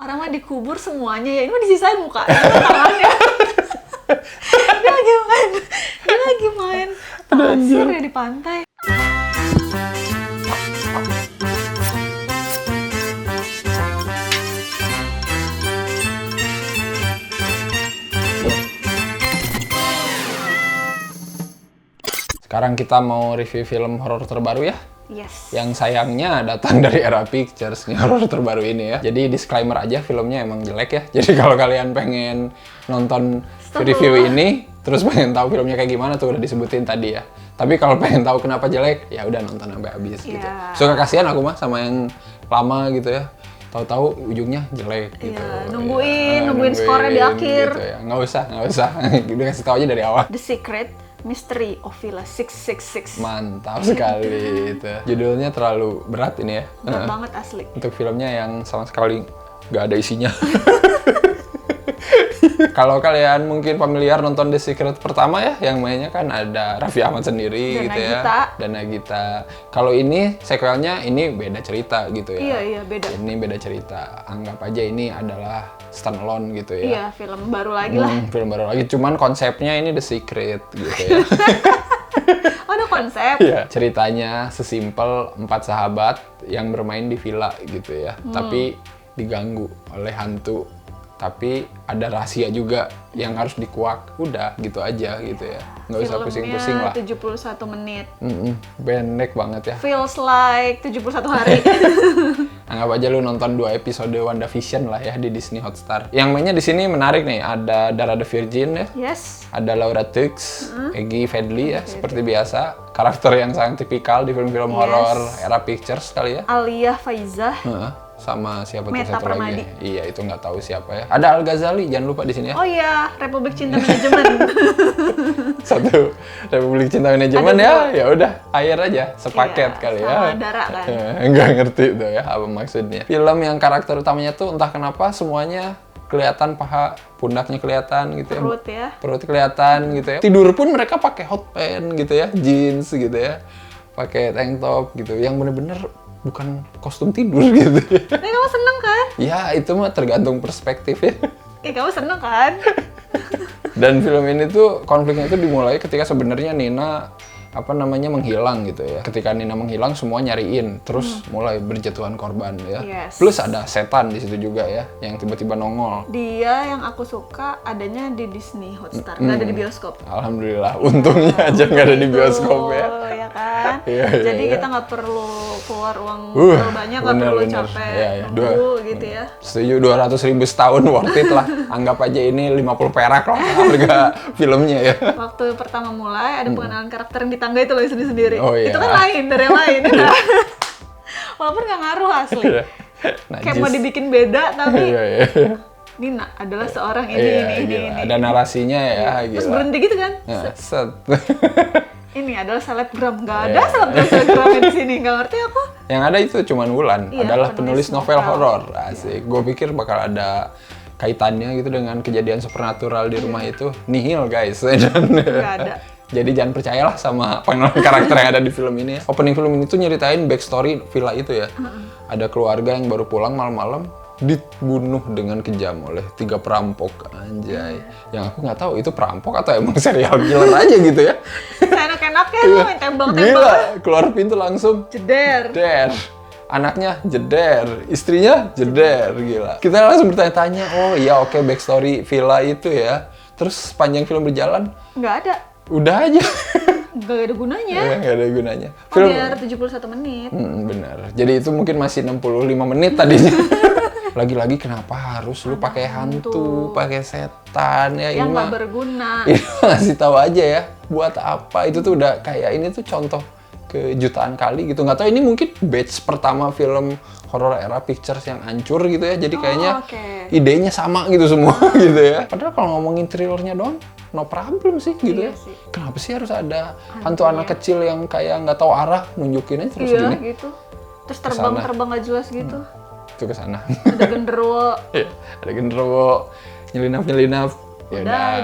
Orang mah dikubur semuanya ya, ini mah disisain mukanya sama tangannya. Dia lagi main pasir ya di pantai. Sekarang kita mau review film horor terbaru ya. Yes. Yang sayangnya datang dari Era Pictures nih horor terbaru ini ya. Jadi disclaimer aja, filmnya emang jelek ya. Jadi kalau kalian pengen nonton review ini, terus pengen tahu filmnya kayak gimana tuh udah disebutin tadi ya. Tapi kalau pengen tahu kenapa jelek, ya udah nonton sampai habis gitu. Suka kasihan aku mah sama yang lama gitu ya. Tahu-tahu ujungnya jelek gitu. Nungguin skornya di akhir. Gitu ya. Nggak usah. Udah kasih tahu aja dari awal. The Secret Mystery of Villa 666. Mantap sekali itu. Judulnya terlalu berat ini ya. Berat banget asli. Untuk filmnya yang sama sekali nggak ada isinya. Kalau kalian mungkin familiar nonton The Secret pertama ya, yang mainnya kan ada Raffi Ahmad sendiri dan gitu Nagita. ya. Dan Nagita. Kalau ini sequelnya ini beda cerita gitu ya. Iya, beda. Ini beda cerita. Anggap aja ini adalah standalone gitu ya. Iya, film baru lagi lah. Film baru lagi, cuman konsepnya ini The Secret gitu ya. Oh, ada konsep. Iya, ceritanya sesimpel 4 sahabat yang bermain di villa gitu ya. Tapi diganggu oleh hantu. Tapi ada rahasia juga yang harus dikuak. Udah gitu aja gitu ya. Nggak usah pusing-pusing lah. Filmnya 71 menit. Pendek banget ya. Feels like 71 hari. Anggap aja lu nonton 2 episode WandaVision lah ya di Disney Hotstar. Yang mainnya di sini menarik nih, ada Dara the Virgin ya. Yes. Ada Laura Tux, Eggy Fedley ya, seperti biasa. Karakter yang sangat tipikal di film-film horor Era Pictures kali ya. Alia Faizah. Sama siapa tuh Meta satu Permadi. lagi? Iya, itu nggak tahu siapa ya. Ada Al Ghazali, jangan lupa di sini ya. Oh iya, Republik Cinta Manajemen. Satu Republik Cinta Manajemen ya. Ya udah, air aja sepaket Iya, kali ya. sama Dara kan. Nggak ngerti tuh ya apa maksudnya. Film yang karakter utamanya tuh entah kenapa semuanya kelihatan paha, pundaknya kelihatan gitu ya. Perut kelihatan gitu ya. Tidur pun mereka pakai hot pants gitu ya, jeans gitu ya. Pakai tank top gitu. Yang bener-bener bukan kostum tidur gitu. Kamu seneng kan? Ya, itu mah tergantung perspektif ya. Kamu seneng kan? Dan film ini tuh konfliknya itu dimulai ketika sebenarnya Nina menghilang gitu ya. Ketika Nina menghilang, semua nyariin, terus mulai berjatuhan korban ya. Yes. Plus ada setan di situ juga ya, yang tiba-tiba nongol. Dia yang aku suka adanya di Disney Hotstar, nggak ada di bioskop. Alhamdulillah, untungnya aja nggak ada di bioskop ya. Ya kan? Iya, Jadi iya. kita nggak perlu keluar uang terlalu banyak, nggak perlu capek nunggu gitu ya. Setuju, 200.000 setahun worth it lah. Anggap aja ini 50 perak lah harga filmnya ya. Waktu pertama mulai ada pengenalan karakter yang di tangga itu loh sendiri-sendiri. Oh, iya. Itu kan lain dari yang lain. Ya. Walaupun nggak ngaruh asli. Kayak mau dibikin beda tapi Nina adalah seorang ini. Ada narasinya ya. Terus berhenti gitu kan? Set. Ini adalah selebgram, nggak ada selebgram di sini, nggak ngerti aku. Yang ada itu cuman Wulan, adalah penulis novel horor. Asik. Gue pikir bakal ada kaitannya gitu dengan kejadian supernatural di rumah itu. Nihil guys. Nggak ada. Jadi jangan percayalah sama pengenalan karakter yang ada di film ini ya. Opening film ini tuh nyeritain backstory villa itu ya. Ada keluarga yang baru pulang malam-malam dibunuh dengan kejam oleh 3 perampok, anjay. Yang aku nggak tahu itu perampok atau emang serial killer aja gitu ya. Enak-enaknya lu main tembak-tembak. Gila, keluar pintu langsung jeder. Anaknya jeder, istrinya jeder, gila. Kita langsung bertanya-tanya, oh iya oke, backstory villa itu ya. Terus sepanjang film berjalan, Nggak ada. Udah aja. Nggak ada gunanya. Nggak ada gunanya. Biar 71 menit. Benar. Jadi itu mungkin masih 65 menit tadinya. Lagi-lagi kenapa harus lu pakai hantu, pakai setan ya? Yang ini nggak mah berguna. ini ngasih tahu aja ya, buat apa? Itu tuh udah kayak ini tuh contoh ke jutaan kali gitu. Nggak tahu ini mungkin batch pertama film horor Era Pictures yang hancur gitu ya. Jadi kayaknya idenya sama gitu semua gitu ya. Padahal kalau ngomongin thrillernya doang, no problem sih gitu ya. Sih. Kenapa sih harus ada hantu anak kecil yang kayak nggak tahu arah nunjukin aja terus gini? Iya gitu. Terus terbang nggak jelas gitu. Itu ke sana. Ada genderuwo. Ada genderuwo, nyelinap udah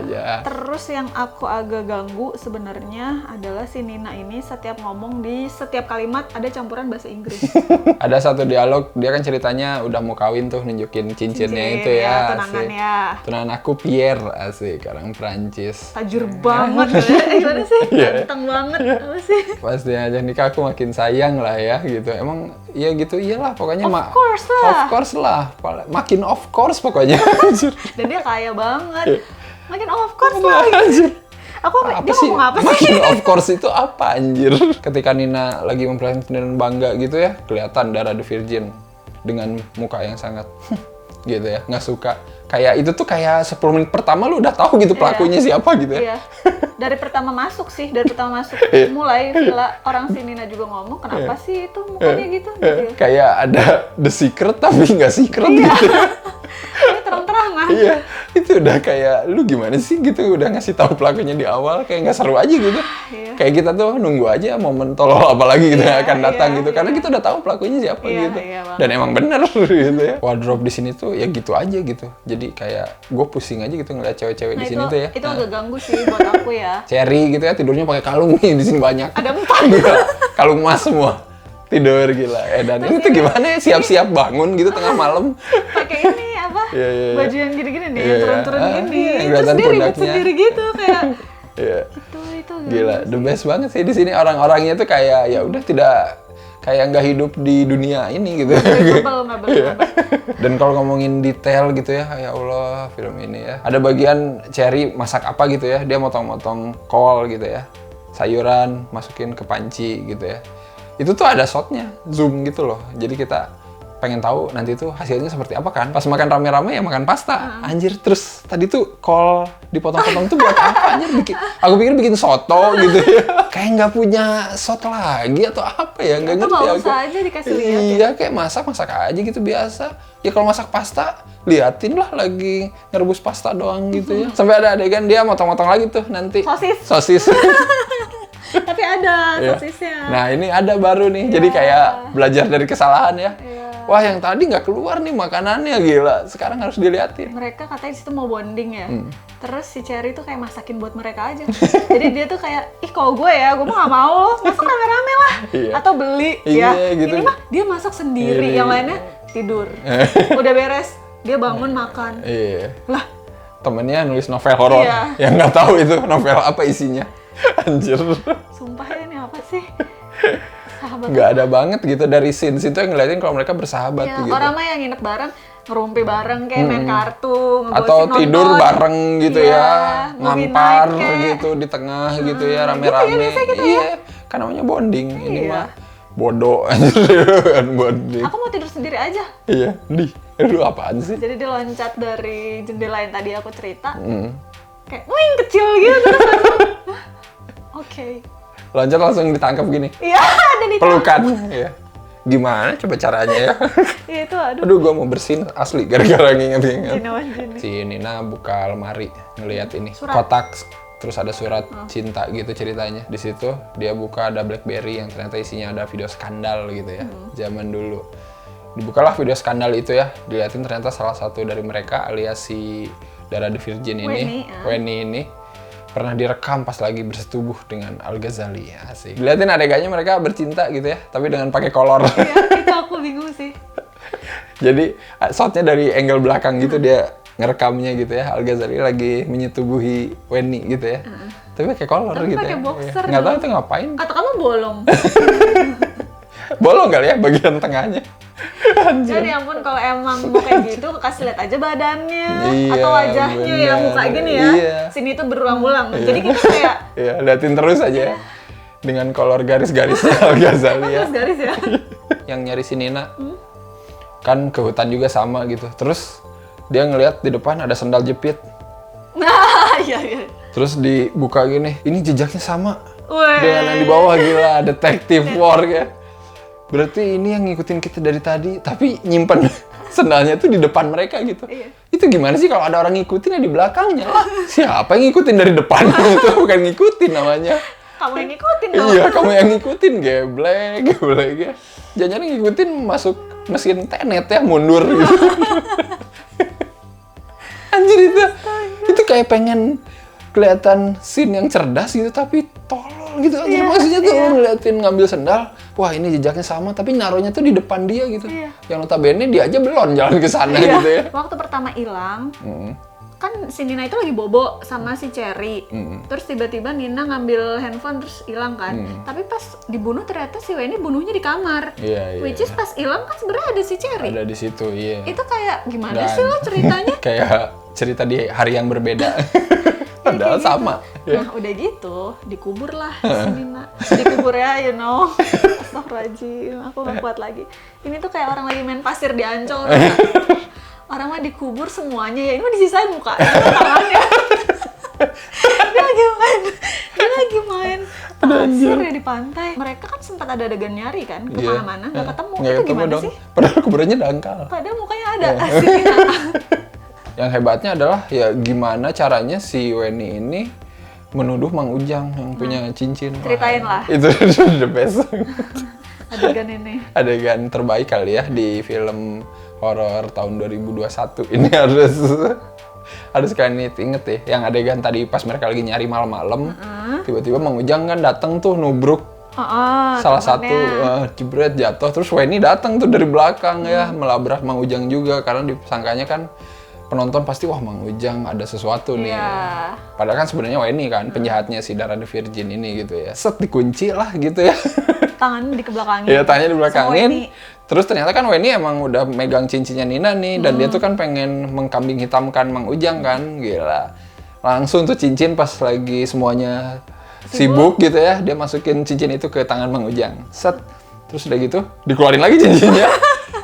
aja. Terus yang aku agak ganggu sebenarnya adalah si Nina ini setiap ngomong di setiap kalimat ada campuran bahasa Inggris. Ada satu dialog, dia kan ceritanya udah mau kawin tuh, nunjukin cincinnya itu ya. Tunangannya. Tunangan aku Pierre, asik, orang Prancis. Tajir banget ya. Gimana sih? Ganteng banget. Apa sih? Pas dia ajak nikah aku makin sayang lah ya gitu. Emang ya gitu, iyalah pokoknya Of course lah. Makin of course pokoknya. Dan dia kaya banget. Makin of course lah. Aku apa dia sih? ngomong apa sih? Makin of course itu apa anjir? Ketika Nina lagi memperlihatkan dengan bangga gitu ya, kelihatan Dara the Virgin dengan muka yang sangat gitu ya, nggak suka. Kayak itu tuh kayak 10 menit pertama lu udah tahu gitu pelakunya siapa gitu ya. Iya. Dari pertama masuk mulai setelah orang si Nina juga ngomong, kenapa sih itu mukanya gitu? Kayak ada the secret tapi nggak secret gitu. Ini terang-terangan. Iya, itu udah kayak lu gimana sih gitu, udah ngasih tahu pelakunya di awal, kayak nggak seru aja gitu. Kayak kita tuh nunggu aja momen tolol apa lagi gitu yang akan datang gitu, karena kita udah tahu pelakunya siapa gitu. Dan emang bener gitu ya. Wardrobe di sini tuh ya gitu aja gitu. Jadi kayak gue pusing aja gitu ngeliat cewek-cewek di sini tuh ya. Itu agak ganggu sih buat aku ya. Cherry gitu ya, tidurnya pakai kalung nih di sini banyak. Ada 4. Gila, kalung emas semua. Tidur gila. Dan ini tuh gimana ya, siap-siap bangun gitu tengah malam. Pakai ini apa? Baju yang gini-gini nih, yang turun-turun gini. Terus dia ribet sendiri gitu kayak. Itu gila, the best banget sih di sini, orang-orangnya tuh kayak ya udah tidak kayak nggak hidup di dunia ini gitu. Dan kalau ngomongin detail gitu ya Allah, film ini ya. Ada bagian Cherry masak apa gitu ya, dia motong-motong kol gitu ya, sayuran masukin ke panci gitu ya. Itu tuh ada shotnya, zoom gitu loh. Jadi kita pengen tahu nanti tuh hasilnya seperti apa kan. Pas makan rame-rame ya makan pasta. Anjir, terus tadi tuh kol dipotong-potong tuh buat apa anjir? Aku pikir bikin soto gitu ya. Kayak nggak punya shot lagi atau apa ya, nggak ngerti aku. Usah aja dikasih lihat. Iya, kayak masak aja gitu biasa. Ya kalau masak pasta, liatin lah lagi ngerebus pasta doang gitu ya. Sampai ada adegan dia motong-motong lagi tuh nanti. Sosis. Tapi ada sosisnya. Nah ini ada baru nih, jadi kayak belajar dari kesalahan ya. Wah yang tadi nggak keluar nih makanannya, gila. Sekarang harus diliatin. Mereka katanya di situ mau bonding ya. Terus si Cherry tuh kayak masakin buat mereka aja. Jadi dia tuh kayak, ih kalau gue mah nggak mau loh, masak rame-rame lah. Atau beli ya. Gitu. Ini mah dia masak sendiri, yang lainnya tidur. Udah beres, dia bangun makan. Lah, temennya nulis novel horor, yang nggak tahu itu novel apa isinya. Anjir. Sumpah ya, ini apa sih? Sahabat. Nggak ada banget gitu dari scenes itu yang ngeliatin kalau mereka bersahabat gitu. Orang mah yang nginep bareng, ngerumpi bareng kayak main kartu, atau tidur bareng gitu ya, ngampar kayak gitu di tengah gitu ya, rame-rame. Iya, kan namanya bonding. Ini mah bodoh anjir, bonding. Aku mau tidur sendiri aja. Iya, aduh apaan sih? Jadi dia loncat dari jendela yang tadi aku cerita. Kayak, wing kecil gitu. Oke. Loncat langsung ditangkap gini. Iya, ada ditangkap. Pelukan. Iya. Gimana coba caranya ya? Iya itu, aduh. Aduh, gua mau bersihin asli gara-gara nginget-nginget. Jini. Si Nina buka lemari, ngelihat ini kotak, terus ada surat cinta gitu ceritanya. Di situ dia buka, ada BlackBerry yang ternyata isinya ada video skandal gitu ya. Zaman dulu. Dibukalah video skandal itu ya, dilihatin ternyata salah satu dari mereka alias si Dara the Virgin ini, Weni ini pernah direkam pas lagi bersetubuh dengan Al-Ghazali ya sih. Dilihatin adegannya mereka bercinta gitu ya, tapi dengan pakai kolor. Iya, itu aku bingung sih. Jadi shotnya dari angle belakang gitu dia ngerekamnya gitu ya, Al-Ghazali lagi menyetubuhi Weni gitu ya. Tapi pakai kolor gitu pakai ya. boxer. Nggak tahu tuh ngapain. Kata kamu bolong. Bolong kali ya bagian tengahnya. Jadi ampun, kalau emang mau kayak gitu kasih lihat aja badannya atau wajahnya ya, muka gini ya. Sini tuh berulang-ulang. Jadi kita kayak liatin terus aja ya. Dengan kolor garis-garisnya Al-Ghazali ya. Garis ya. Yang nyari si Nina. Kan ke hutan juga sama gitu. Terus dia ngelihat di depan ada sandal jepit. Nah, iya. Terus dibuka gini, ini jejaknya sama. Weh. Dengan yang di bawah, gila, detektif work ya. Berarti ini yang ngikutin kita dari tadi, tapi nyimpen sendalnya tuh di depan mereka gitu. Iya. Itu gimana sih kalau ada orang ngikutin ya di belakangnya lah. Siapa yang ngikutin dari depan? Itu bukan ngikutin namanya. Kamu yang ngikutin dong. Iya, kamu yang ngikutin, geblek ya. Jangan ngikutin masuk mesin tenet ya, mundur gitu. Anjir itu. kayak pengen kelihatan scene yang cerdas gitu, tapi tolol gitu aja. Maksudnya tuh ngeliatin ngambil sendal, wah ini jejaknya sama, tapi naruhnya tuh di depan dia gitu. Yang notabene dia aja belum jalan ke sana gitu ya. Waktu pertama hilang, kan si Nina itu lagi bobo sama si Cherry. Terus tiba-tiba Nina ngambil handphone terus hilang kan. Tapi pas dibunuh ternyata si Weni bunuhnya di kamar. Which is pas hilang kan sebenarnya ada si Cherry. Ada di situ, iya. Itu kayak gimana sih lo ceritanya? Kayak cerita di hari yang berbeda. Padahal sama. Gitu. Nah udah gitu dikubur lah si Nina. Dikubur ya, you know. Astagfirullahaladzim, aku gak kuat lagi. Ini tuh kayak orang lagi main pasir di Ancol. Orang mah dikubur semuanya ya, ini mah disisain muka, tangannya. dia lagi main pasir ya di pantai. Mereka kan sempat ada adegan nyari kan, kemana-mana, nggak ketemu. Itu gimana dong. sih? Padahal kuburannya dangkal. Padahal mukanya ada, si Nina. Yang hebatnya adalah ya gimana caranya si Weni ini menuduh Mang Ujang yang punya cincin. Ceritain lah. Itu the best. Adegan ini. Adegan terbaik kali ya di film horor tahun 2021 ini harus kalian inget ya, yang adegan tadi pas mereka lagi nyari malam-malam, tiba-tiba Mang Ujang kan datang tuh nubruk salah satu jebret jatuh, terus Weni datang tuh dari belakang ya melabrak Mang Ujang juga karena disangkanya kan penonton pasti wah Mang Ujang ada sesuatu nih. Padahal kan sebenarnya Weni kan penjahatnya si Dara the Virgin ini gitu ya. Set dikunci lah gitu ya. Tangannya dikebelakangin. Iya, tangannya dibelakangin. Terus ternyata kan Weni emang udah megang cincinnya Nina nih, dan dia tuh kan pengen mengkambing hitamkan Mang Ujang kan, gila. Langsung tuh cincin pas lagi semuanya sibuk gitu ya, dia masukin cincin itu ke tangan Mang Ujang. Set, terus udah gitu dikeluarin lagi cincinnya.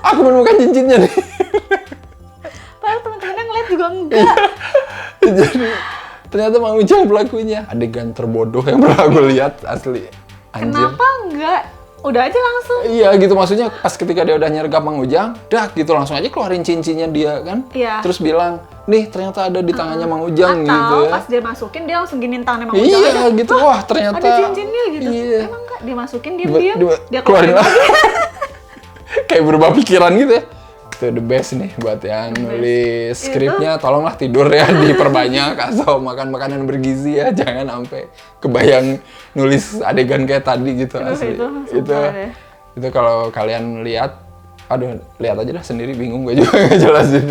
Aku menemukan cincinnya nih. Padahal teman-temannya ngeliat juga enggak. Jadi ternyata Mang Ujang pelakunya. Adegan terbodoh yang pernah gue lihat asli. Anjir. Kenapa enggak? Udah aja langsung. Iya gitu, maksudnya pas ketika dia udah nyergap Mang Ujang, dah gitu langsung aja keluarin cincinnya dia kan. Terus bilang, nih ternyata ada di tangannya Mang Ujang gitu ya. Atau pas dia masukin dia langsung giniin tangannya Mang Ujang. Iya gitu, wah ternyata ada cincinnya gitu. Emang enggak, dia masukin diam-diam, dia keluarin lagi. Kayak berubah pikiran gitu ya. Itu the best nih buat yang nulis skripnya, tolonglah tidur ya, diperbanyak atau makan makanan bergizi ya, jangan sampai kebayang nulis adegan kayak tadi gitu. Asli. Itu kalau kalian lihat, aduh lihat aja dah sendiri, bingung gue juga ngejelasin.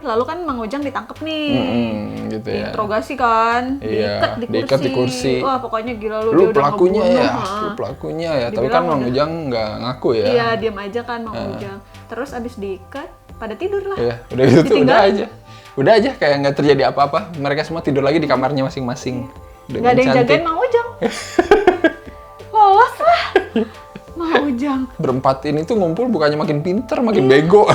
Lalu kan Mang Ujang ditangkep nih, gitu ya. Interogasi kan, diikat di kursi. Wah pokoknya gila lu dia pelakunya udah ya, lu pelakunya ya. Tapi kan Mang Ujang nggak ngaku ya. Iya diam aja kan Mang Ujang. Terus abis diikat, pada tidur lah. Iya, udah gitu udah aja kayak nggak terjadi apa-apa. Mereka semua tidur lagi di kamarnya masing-masing. Nggak ada yang jagain Mang Ujang. Lolos lah. Mang Ujang. Berempat ini tuh ngumpul bukannya makin pinter, makin bego.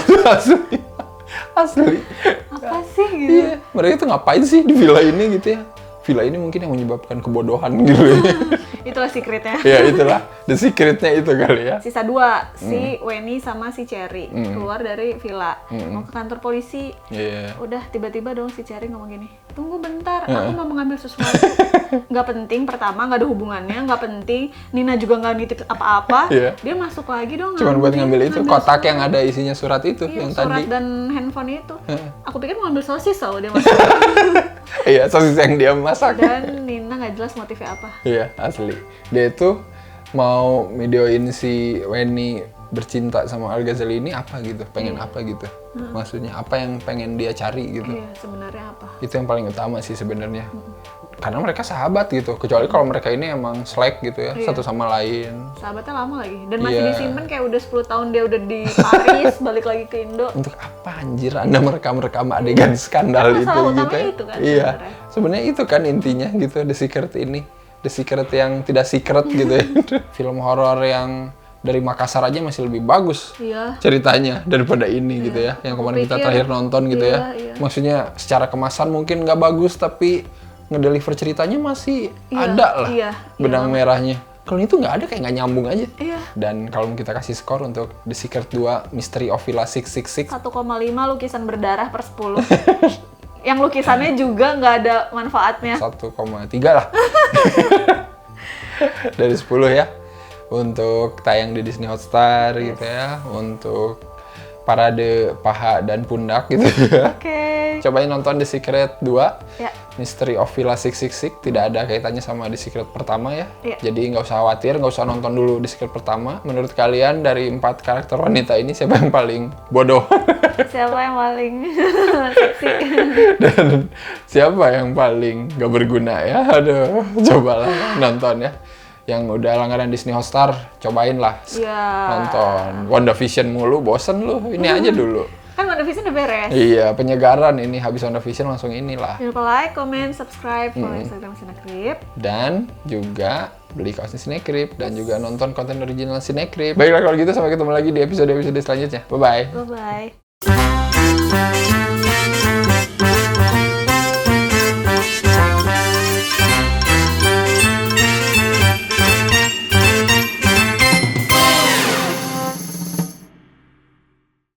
Asli. Apa sih gitu? Iya, mereka tuh ngapain sih di villa ini gitu ya? Villa ini mungkin yang menyebabkan kebodohan gitu ya. Itulah secretnya. Ya itulah, the secretnya itu kali ya. Sisa 2, si Weni sama si Cherry keluar dari villa, mau ke kantor polisi. Udah tiba-tiba dong si Cherry ngomong gini, tunggu bentar, aku mau mengambil sesuatu. Nggak penting, pertama nggak ada hubungannya, nggak penting. Nina juga nggak nitip apa-apa. Dia masuk lagi dong. Cuman buat ngambil itu, kotak yang ada isinya surat itu yang surat tadi. Dan handphone itu. Aku pikir mau ambil sosis, dia masuk. Iya, sosis yang dia masak. Dan Nina nggak jelas motifnya apa. Iya, asli. Dia itu mau videoin si Weni bercinta sama Al-Ghazali ini apa gitu, pengen apa gitu. Maksudnya apa yang pengen dia cari gitu. Iya, sebenarnya apa? Itu yang paling utama sih sebenarnya. Karena mereka sahabat gitu, kecuali kalau mereka ini emang slack gitu ya, satu sama lain. Sahabatnya lama lagi, dan masih disimpan kayak udah 10 tahun dia udah di Paris, balik lagi ke Indo. Untuk apa anjir Anda merekam adegan skandal itu gitu ya? Itu kan, iya, sebenarnya itu kan intinya gitu, The Secret ini. The Secret yang tidak secret gitu ya. Film horor yang dari Makassar aja masih lebih bagus ceritanya daripada ini gitu ya. Yang kemarin kita terakhir nonton gitu ya. Maksudnya secara kemasan mungkin nggak bagus, tapi ngedeliver ceritanya masih ada lah benang merahnya. Kalau itu nggak ada, kayak nggak nyambung aja. Dan kalau kita kasih skor untuk The Secret 2 Mystery of Villa 666, 1,5 lukisan berdarah per 10. Yang lukisannya juga nggak ada manfaatnya. 1,3 lah. Dari 10 ya. Untuk tayang di Disney Hotstar gitu ya. Untuk parade paha dan pundak gitu. Oke. Cobain nonton The Secret 2. Ya. Mystery of Villa 666 tidak ada kaitannya sama The Secret pertama ya. Iya. Jadi nggak usah khawatir, nggak usah nonton dulu The Secret pertama. Menurut kalian dari 4 karakter wanita ini siapa yang paling bodoh? Siapa yang paling seksi? Dan siapa yang paling gak berguna ya? Aduh, cobalah nonton ya. Yang udah langganan Disney Hotstar, cobain lah nonton. WandaVision mulu, bosen lu. Ini aja dulu. Kan WandaVision udah beres. Iya, penyegaran ini. Habis WandaVision langsung inilah. Jangan lupa like, comment, subscribe, follow Instagram Cinecrip. Dan juga beli kaosnya Cinecrip. Dan juga nonton konten original Cinecrip. Baiklah kalau gitu, sampai ketemu lagi di episode-episode selanjutnya. Bye-bye. Bye-bye.